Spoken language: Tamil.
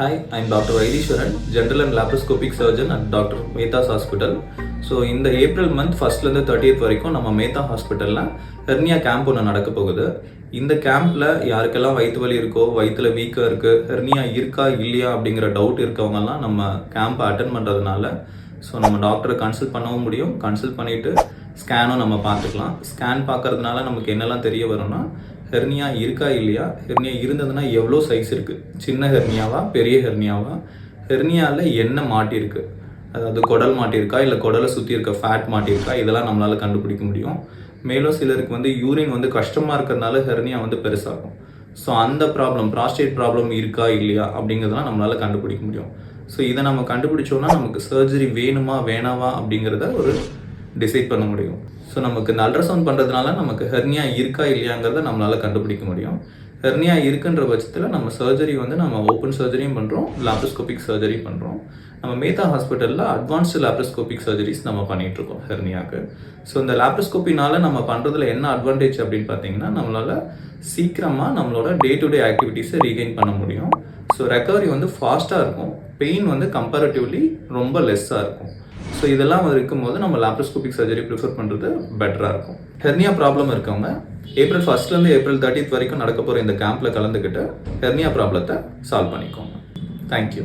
Hi, I'm Dr. Vaidishwaran, General and Laparoscopic Surgeon at Dr. Mehta's Hospital. So இந்த ஏப்ரல் மந்த் ஃபஸ்ட்லேருந்து 30th வரைக்கும் நம்ம மேத்தா ஹாஸ்பிட்டலில் ஹெர்னியா கேம்ப் ஒன்று நடக்க போகுது. இந்த கேம்பில் யாருக்கெல்லாம் வயிற்று வலி இருக்கோ, வயிற்றுல வீக்காக இருக்குது, ஹெர்னியா இருக்கா இல்லையா அப்படிங்கிற டவுட் இருக்கவங்கலாம் நம்ம கேம்பை அட்டன் பண்ணுறதுனால ஸோ நம்ம டாக்டரை கன்சல்ட் பண்ணவும் முடியும். கன்சல்ட் பண்ணிவிட்டு ஸ்கேனும் நம்ம பார்த்துக்கலாம். ஸ்கேன் பார்க்கறதுனால நமக்கு என்னெல்லாம் தெரிய வரும்னா, ஹெர்னியா இருக்கா இல்லையா, ஹெர்னியா இருந்ததுன்னா எவ்வளோ சைஸ் இருக்குது, சின்ன ஹெர்னியாவா பெரிய ஹெர்னியாவா, ஹெர்னியாவில் என்ன மாட்டியிருக்கு, அதாவது குடல் மாட்டியிருக்கா இல்லை குடலை சுற்றி இருக்க ஃபேட் மாட்டியிருக்கா, இதெல்லாம் நம்மளால் கண்டுபிடிக்க முடியும். மேலும் சிலருக்கு யூரின் கஷ்டமாக இருக்கிறதுனால ஹெர்னியா பெருசாகும். ஸோ அந்த ப்ராப்ளம், ப்ராஸ்டேட் ப்ராப்ளம் இருக்கா இல்லையா அப்படிங்கிறதெல்லாம் நம்மளால் கண்டுபிடிக்க முடியும். ஸோ இதை நம்ம கண்டுபிடிச்சோன்னா நமக்கு சர்ஜரி வேணுமா வேணாவா அப்படிங்கிறத டிசைட் பண்ண முடியும். ஸோ நமக்கு இந்த அல்ட்ராசவுண்ட் பண்ணுறதுனால நமக்கு ஹெர்னியா இருக்கா இல்லையாங்கிறத நம்மளால் கண்டுபிடிக்க முடியும். ஹெர்னியா இருக்குன்ற பட்சத்தில் நம்ம சர்ஜரி நம்ம ஓப்பன் சர்ஜரியும் பண்ணுறோம், லாப்ரோஸ்கோபிக் சர்ஜரியும் பண்ணுறோம். நம்ம மேத்தா ஹாஸ்பிட்டலில் அட்வான்ஸ்டு லாப்ரோஸ்கோபிக் சர்ஜரிஸ் நம்ம பண்ணிகிட்ருக்கோம் ஹெர்னியாவுக்கு. ஸோ இந்த லாப்ரோஸ்கோப்பினால நம்ம பண்ணுறதுல என்ன அட்வான்டேஜ் அப்படின்னு பார்த்தீங்கன்னா, நம்மளால் சீக்கிரமாக நம்மளோட டே டு டே ஆக்டிவிட்டீஸை ரீகெயின் பண்ண முடியும். ஸோ ரெக்கவரி ஃபாஸ்ட்டாக இருக்கும், பெயின் கம்பேரிட்டிவ்லி ரொம்ப லெஸ்ஸாக இருக்கும். ஸோ இதெல்லாம் இருக்கும்போது நம்ம லாப்ரோஸ்கோபிக் சர்ஜரி ப்ரிஃபர் பண்ணுறது பெட்டராக இருக்கும். ஹெர்னியா ப்ராப்ளம் இருக்கவங்க ஏப்ரல் 1st ஏப்ரல் 30th வரைக்கும் நடக்க போகிற இந்த கேம்பில் கலந்துக்கிட்டு ஹெர்னியா ப்ராப்ளத்தை சால்வ் பண்ணிக்கோங்க. தேங்க்யூ.